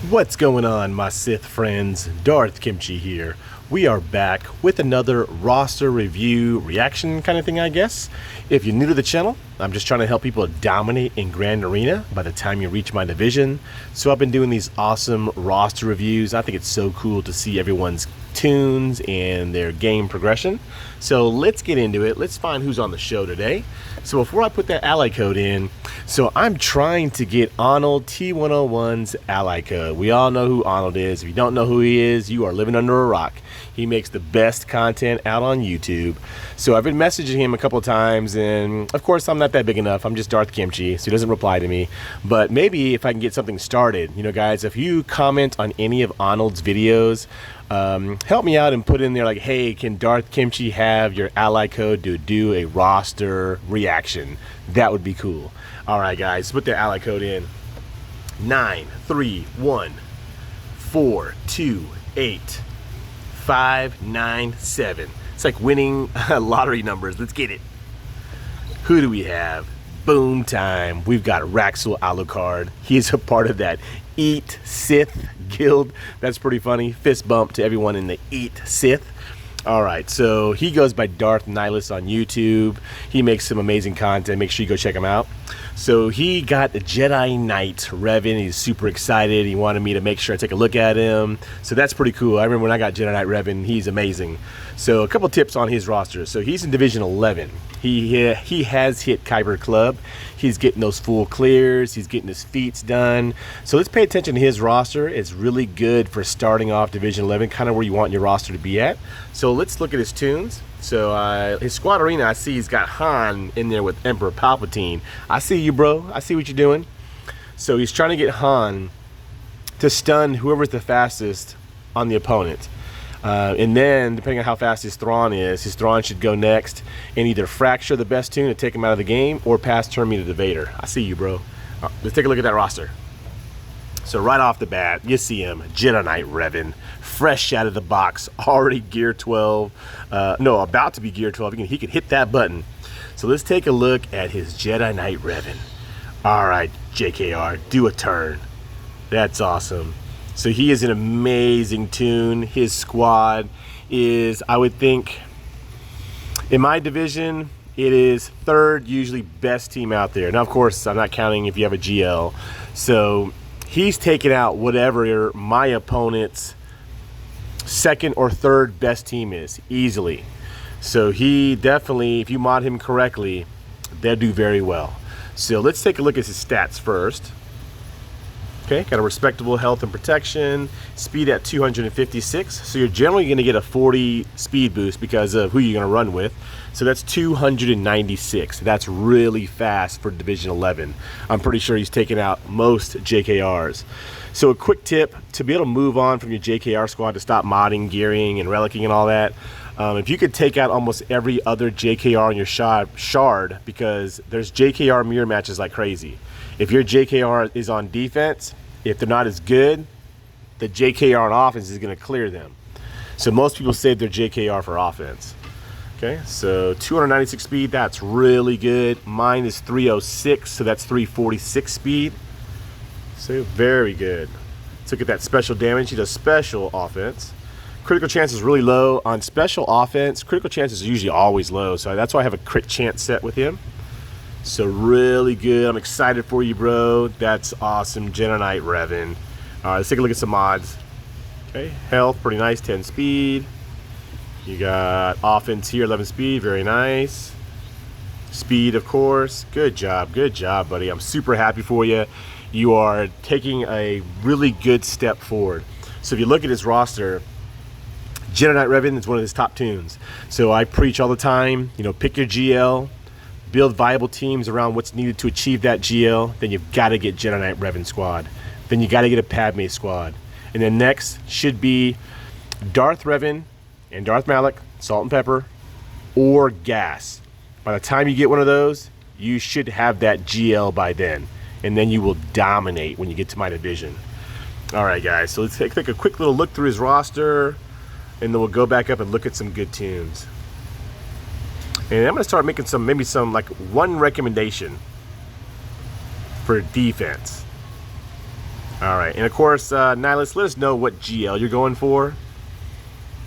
What's going on, my Sith friends? Darth Kimchi here. We are back with another roster review reaction kind of thing, I guess. If you're new to the channel, I'm just trying to help people dominate in Grand Arena by the time you reach my division. So I've been doing these awesome roster reviews. I think it's so cool to see everyone's tunes and their game progression. So let's get into it. Let's find who's on the show today. So before I put that ally code in, so I'm trying to get Arnold T101's ally code. We all know who Arnold is. If you don't know who he is, you are living under a rock. He makes the best content out on YouTube. So I've been messaging him a couple of times, and of course I'm not that big enough. I'm just Darth Kimchi, so he doesn't reply to me. But maybe if I can get something started, you know, guys, if you comment on any of Arnold's videos, help me out and put in there like, hey, can Darth Kimchi have your ally code to do a roster reaction? That would be cool. All right, guys, put the ally code in. 931428597. It's like winning lottery numbers. Let's get it. Who do we have? Boom time. We've got Raxel Alucard. He is a part of that Eat Sith guild. That's pretty funny. Fist bump to everyone in the Eat Sith. All right, so he goes by Darth Nihilus on YouTube. He makes some amazing content. Make sure you go check him out. So he got the Jedi Knight Revan. He's super excited. He wanted me to make sure I take a look at him. So that's pretty cool. I remember when I got Jedi Knight Revan, he's amazing. So a couple tips on his roster. So he's in Division 11. He has hit Kyber Club. He's getting those full clears. He's getting his feats done. So let's pay attention to his roster. It's really good for starting off Division 11, kind of where you want your roster to be at. So let's look at his tunes. So his squad arena, I see he's got Han in there with Emperor Palpatine. I see you, bro. I see what you're doing. So he's trying to get Han to stun whoever's the fastest on the opponent. And then, depending on how fast his Thrawn is, his Thrawn should go next and either fracture the best tune to take him out of the game or pass turn me to the Vader. I see you, bro. Let's take a look at that roster. So right off the bat, you see him, Jedi Knight Revan, fresh out of the box, already gear 12. No, about to be gear 12. He can hit that button. So let's take a look at his Jedi Knight Revan. All right, JKR, do a turn. That's awesome. So he is an amazing tune. His squad is, I would think, in my division, it is third, usually best team out there. Now, of course, I'm not counting if you have a GL. So he's taken out whatever my opponent's second or third best team is, easily. So he definitely, if you mod him correctly, they'll do very well. So let's take a look at his stats first. Okay, got a respectable health and protection, speed at 256. So you're generally going to get a 40 speed boost because of who you're going to run with. So that's 296. That's really fast for Division 11. I'm pretty sure he's taken out most JKRs. So a quick tip to be able to move on from your JKR squad to stop modding, gearing, and relicking and all that. If you could take out almost every other JKR on your shard, because there's JKR mirror matches like crazy. If your JKR is on defense, if they're not as good, the JKR on offense is going to clear them. So most people save their JKR for offense. Okay, so 296 speed, that's really good. Mine is 306, so that's 346 speed. So very good. Let's look at that special damage. He does special offense. Critical chance is really low. On special offense, critical chances are usually always low, so that's why I have a crit chance set with him. So really good. I'm excited for you, bro. That's awesome. Jedi Knight Revan. All right, let's take a look at some mods. Okay, health, pretty nice, 10 speed. You got offense here, 11 speed, very nice. Speed, of course. Good job, buddy. I'm super happy for you. You are taking a really good step forward. So if you look at his roster, Jedi Knight Revan is one of his top tunes. So I preach all the time, you know, pick your GL, build viable teams around what's needed to achieve that GL. Then you've got to get Jedi Knight Revan squad. Then you got to get a Padme squad. And then next should be Darth Revan and Darth Malak, Salt and Pepper, or Gas. By the time you get one of those, you should have that GL by then. And then you will dominate when you get to my division. All right, guys, so let's take a quick little look through his roster, and then we'll go back up and look at some good tunes. And I'm going to start making maybe some like one recommendation for defense. All right, and of course, Nihilus, let us know what GL you're going for.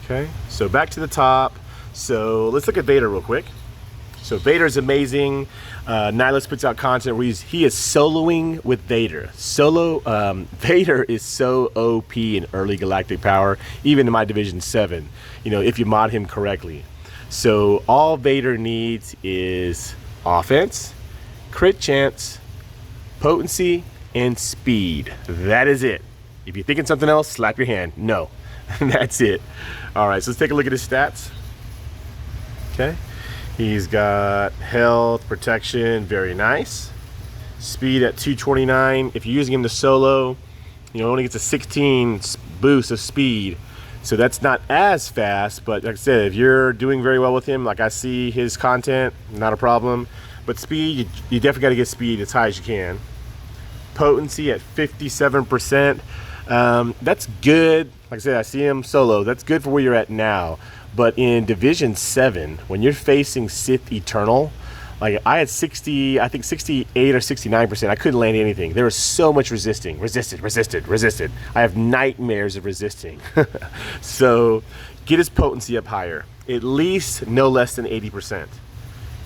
Okay, so back to the top. So let's look at Vader real quick. So Vader is amazing. Nihilus puts out content where he is soloing with Vader. Vader is so OP in early galactic power, even in my Division 7, you know, if you mod him correctly. So all Vader needs is offense, crit chance, potency, and speed. That is it. If you're thinking something else, slap your hand. No, that's it. All right, so let's take a look at his stats. Okay, he's got health, protection, very nice. Speed at 229. If you're using him to solo, you know, only gets a 16 boost of speed. So that's not as fast, but like I said, if you're doing very well with him, like I see his content, not a problem. But speed, you definitely got to get speed as high as you can. Potency at 57%. That's good. Like I said, I see him solo. That's good for where you're at now. But in Division 7, when you're facing Sith Eternal, like I had 60, I think 68 or 69%. I couldn't land anything. There was so much resisting. Resisted. I have nightmares of resisting. So get his potency up higher. At least no less than 80%.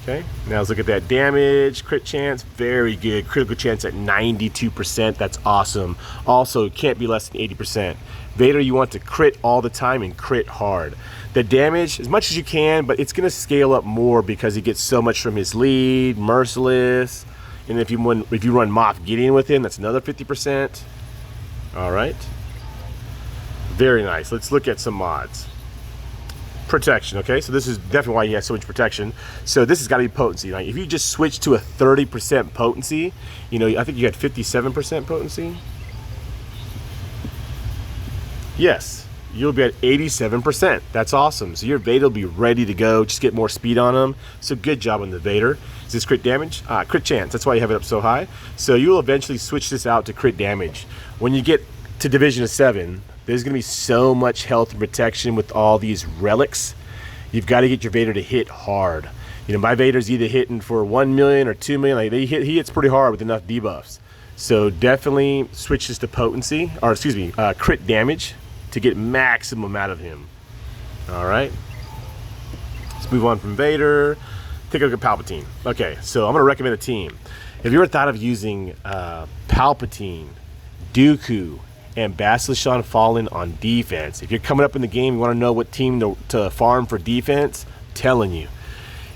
Okay, now let's look at that damage, crit chance, very good. Critical chance at 92%, that's awesome. Also, it can't be less than 80%. Vader, you want to crit all the time and crit hard. The damage, as much as you can, but it's gonna scale up more because he gets so much from his lead, Merciless, and if you run Moff Gideon with him, that's another 50%. All right, very nice. Let's look at some mods. Protection, okay, so this is definitely why he has so much protection. So this has got to be potency. Like if you just switch to a 30% potency, you know, I think you had 57% potency. Yes, you'll be at 87%. That's awesome. So your Vader will be ready to go. Just get more speed on him. So good job on the Vader. Is this crit damage? Crit chance. That's why you have it up so high. So you will eventually switch this out to crit damage. When you get to Division 7, there's going to be so much health and protection with all these relics. You've got to get your Vader to hit hard. You know, my Vader's either hitting for 1 million or 2 million. Like he hits pretty hard with enough debuffs. So definitely switch this to potency, or excuse me, crit damage to get maximum out of him. All right. Let's move on from Vader. Take a look at Palpatine. Okay, so I'm going to recommend a team. Have you ever thought of using Palpatine, Dooku, and Bastila Fallen on defense? If you're coming up in the game, you want to know what team to farm for defense, I'm telling you,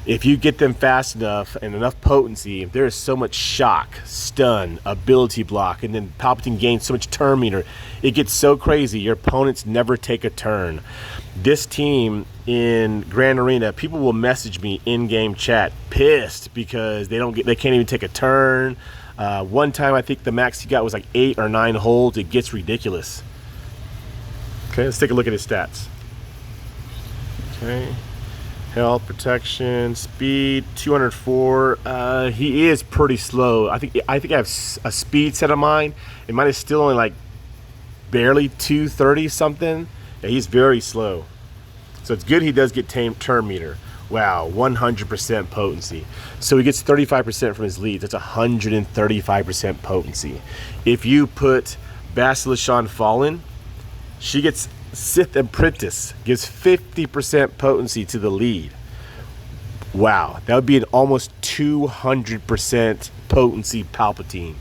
if you get them fast enough and enough potency, there is so much shock, stun, ability block, and then Palpatine gains so much turn meter. It gets so crazy, your opponents never take a turn. This team in Grand Arena, people will message me in-game chat pissed because they can't even take a turn. One time I think the max he got was like 8 or 9 holds. It gets ridiculous. Okay, let's take a look at his stats. Okay, health, protection, speed, 204. He is pretty slow. I think I have a speed set of mine. And mine is still only like barely 230 something. Yeah, he's very slow. So it's good he does get turn meter. Wow, 100% potency. So he gets 35% from his lead. That's 135% potency. If you put Bastila Fallen, she gets Sith Apprentice, gives 50% potency to the lead. Wow, that would be an almost 200% potency Palpatine.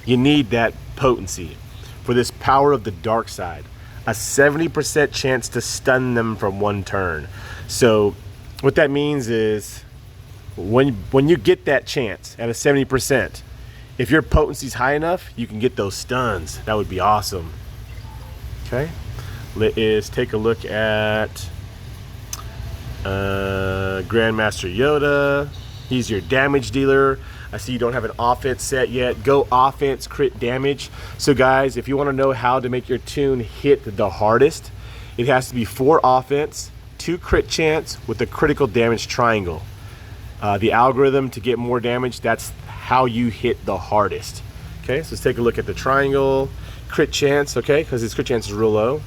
You need that potency for this power of the dark side. A 70% chance to stun them from one turn. So what that means is when you get that chance at a 70%, if your potency is high enough, you can get those stuns. That would be awesome. Okay, let's take a look at Grandmaster Yoda. He's your damage dealer. I see you don't have an offense set yet. Go offense, crit damage. So guys, if you want to know how to make your tune hit the hardest, it has to be 4 offense, 2 crit chance with a critical damage triangle. The algorithm to get more damage, that's how you hit the hardest. Okay, so let's take a look at the triangle. Crit chance, okay, because his crit chance is real low.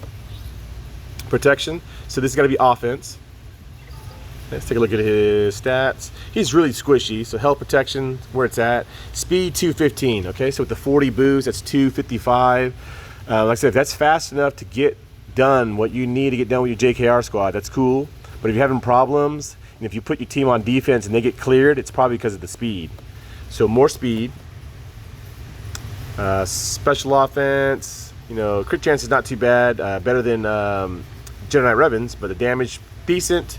Protection, so this is going to be offense. Let's take a look at his stats. He's really squishy, so health protection, where it's at. Speed 215, okay? So with the 40 boost, that's 255. Like I said, if that's fast enough to get done what you need to get done with your JKR squad, that's cool. But if you're having problems, and if you put your team on defense and they get cleared, it's probably because of the speed. So more speed. Special offense, you know, crit chance is not too bad. Better than JKR Revans, but the damage, decent.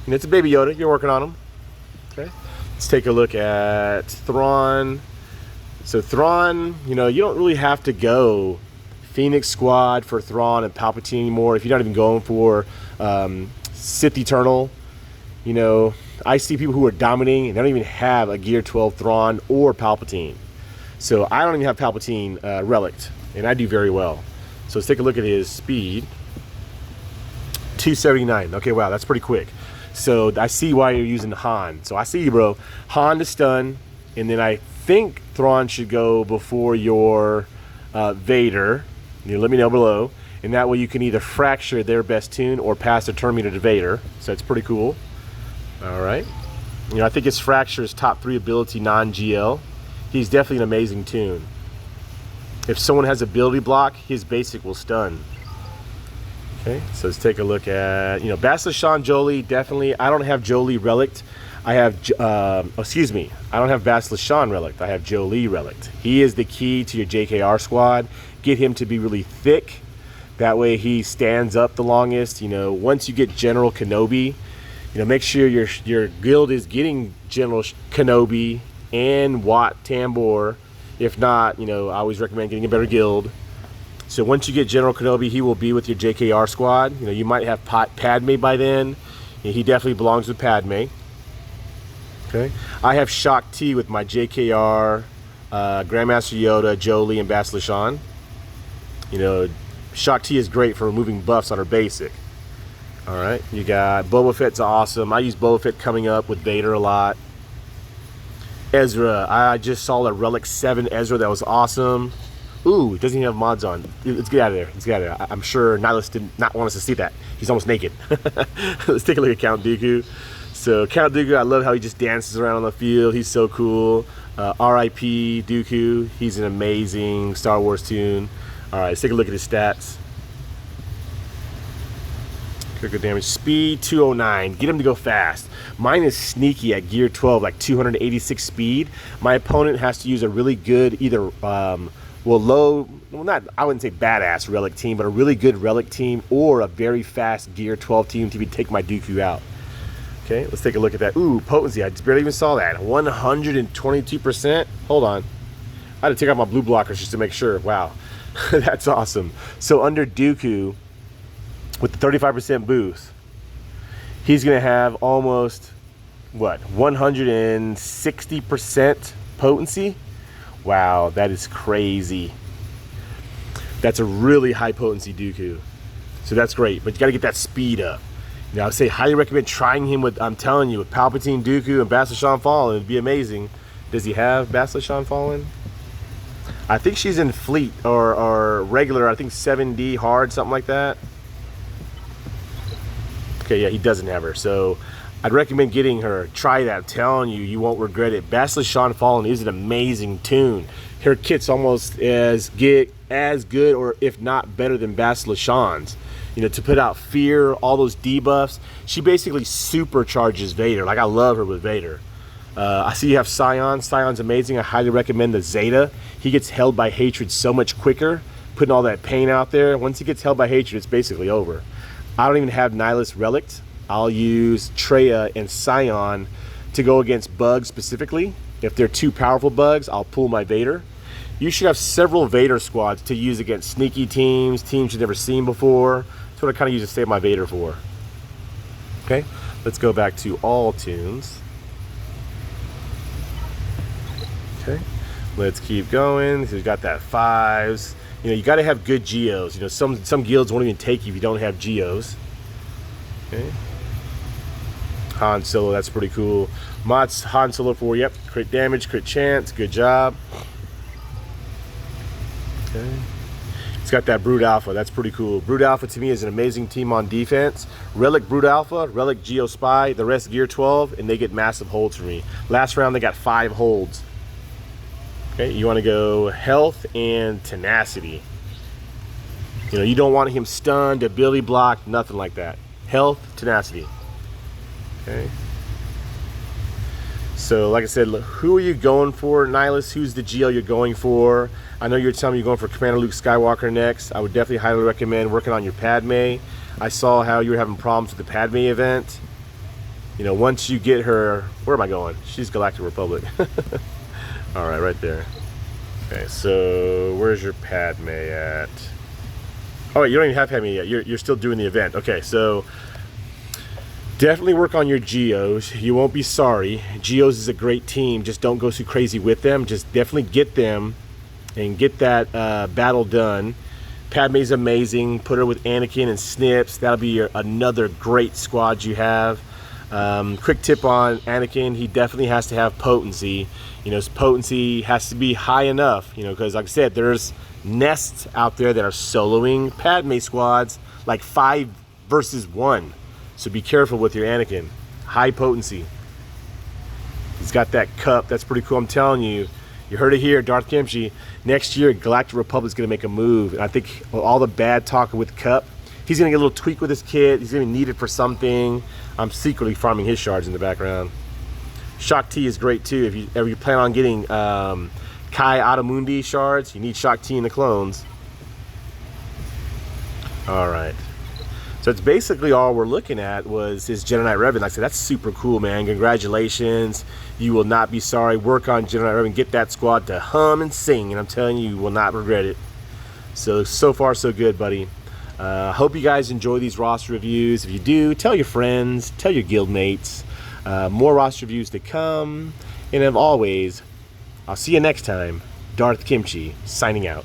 And it's a baby Yoda. You're working on him. Okay. Let's take a look at Thrawn. So Thrawn, you know, you don't really have to go Phoenix Squad for Thrawn and Palpatine anymore if you're not even going for Sith Eternal. You know, I see people who are dominating and they don't even have a Gear 12 Thrawn or Palpatine. So I don't even have Palpatine relicked, and I do very well. So let's take a look at his speed. 279. Okay, wow, that's pretty quick. So I see why you're using Han. So I see you, bro. Han to stun, and then I think Thrawn should go before your Vader. You let me know below, and that way you can either fracture their best tune or pass the turn meter to Vader. So that's pretty cool. All right. You know, I think his fracture is top 3 ability non-GL. He's definitely an amazing tune. If someone has ability block, his basic will stun. Okay, so let's take a look at, you know, Bastila Jolie, definitely. I don't have Jolie relicked. I have, excuse me, I don't have Bastila relicked. I have Jolie relicked. He is the key to your JKR squad. Get him to be really thick. That way he stands up the longest. You know, once you get General Kenobi, you know, make sure your guild is getting General Kenobi and Wat Tambor. If not, you know, I always recommend getting a better guild. So once you get General Kenobi, he will be with your JKR squad. You know, you might have Padme by then. He definitely belongs with Padme. Okay. I have Shock T with my JKR, Grandmaster Yoda, Jolie, and Bastila. You know, Shock T is great for removing buffs on her basic. All right. You got Boba Fett's awesome. I use Boba Fett coming up with Vader a lot. Ezra, I just saw a Relic 7 Ezra that was awesome. Ooh, it doesn't even have mods on. Let's get out of there. Let's get out of there. I'm sure Nihilus did not want us to see that. He's almost naked. Let's take a look at Count Dooku. So Count Dooku, I love how he just dances around on the field. He's so cool. R.I.P. Dooku. He's an amazing Star Wars tune. All right, let's take a look at his stats. Critical damage, speed 209. Get him to go fast. Mine is sneaky at Gear 12, like 286 speed. My opponent has to use a really good either not, I wouldn't say badass relic team, but a really good relic team or a very fast Gear 12 team to take my Dooku out. Okay, let's take a look at that. Ooh, potency, I just barely even saw that. 122%. Hold on. I had to take out my blue blockers just to make sure. Wow, that's awesome. So under Dooku, with the 35% boost, he's gonna have almost, what, 160% potency? Wow, that is crazy. That's a really high potency Dooku. So that's great, but you gotta get that speed up. Now I say highly recommend trying him with, I'm telling you, with Palpatine, Dooku, and Bastila Fallen. It'd be amazing. Does he have Bastila Fallen? I think she's in Fleet or regular, I think 7D hard, something like that. Okay, yeah, he doesn't have her. So I'd recommend getting her. Try that. I'm telling you, you won't regret it. Bastila Fallen is an amazing tune. Her kit's almost as good, or if not better than Bastila. You know, to put out fear, all those debuffs. She basically supercharges Vader. Like, I love her with Vader. I see you have Scion. Scion's amazing. I highly recommend the Zeta. He gets held by hatred so much quicker, putting all that pain out there. Once he gets held by hatred, it's basically over. I don't even have Nihilus relicked. I'll use Traya and Scion to go against bugs specifically. If they're too powerful bugs, I'll pull my Vader. You should have several Vader squads to use against sneaky teams you've never seen before. That's what I kind of use to save my Vader for. Okay, let's go back to all tunes. Okay, let's keep going. So we've got that 5s. You know, you got to have good geos. You know, some guilds won't even take you if you don't have geos. Okay. Han Solo, that's pretty cool. Mods Han Solo 4, yep. Crit damage, crit chance, good job. Okay. It's got that Brood Alpha. That's pretty cool. Brood Alpha to me is an amazing team on defense. Relic Brood Alpha, Relic Geo Spy, the rest Gear 12, and they get massive holds for me. Last round they got 5 holds. Okay, you want to go Health and Tenacity. You know, you don't want him stunned, ability blocked, nothing like that. Health, Tenacity. Okay. So, like I said, who are you going for, Nihilus? Who's the GL you're going for? I know you're telling me you're going for Commander Luke Skywalker next. I would definitely highly recommend working on your Padme. I saw how you were having problems with the Padme event. You know, once you get her... Where am I going? She's Galactic Republic. All right there. Okay, so where's your Padme at? Oh, wait, you don't even have Padme yet. You're still doing the event. Okay, so... definitely work on your Geos. You won't be sorry. Geos is a great team. Just don't go too crazy with them. Just definitely get them and get that battle done. Padme's amazing. Put her with Anakin and Snips. That'll be another great squad you have. Quick tip on Anakin. He definitely has to have potency. You know, his potency has to be high enough. You know, because like I said, there's nests out there that are soloing Padme squads like 5 versus 1. So be careful with your Anakin. High potency. He's got that cup. That's pretty cool. I'm telling you. You heard it here, Darth Kimchi. Next year, Galactic Republic's going to make a move. And I think all the bad talk with Cup, he's going to get a little tweak with his kit. He's going to be needed for something. I'm secretly farming his shards in the background. Shock T is great too. If you ever plan on getting Kai Adamundi shards, you need Shock T in the clones. All right. So it's basically all we're looking at was his Jedi Knight Revan. Like I said, that's super cool, man. Congratulations. You will not be sorry. Work on Jedi Knight Revan. Get that squad to hum and sing. And I'm telling you, you will not regret it. So far, so good, buddy. Hope you guys enjoy these roster reviews. If you do, tell your friends. Tell your guild mates. More roster reviews to come. And as always, I'll see you next time. Darth Kimchi, signing out.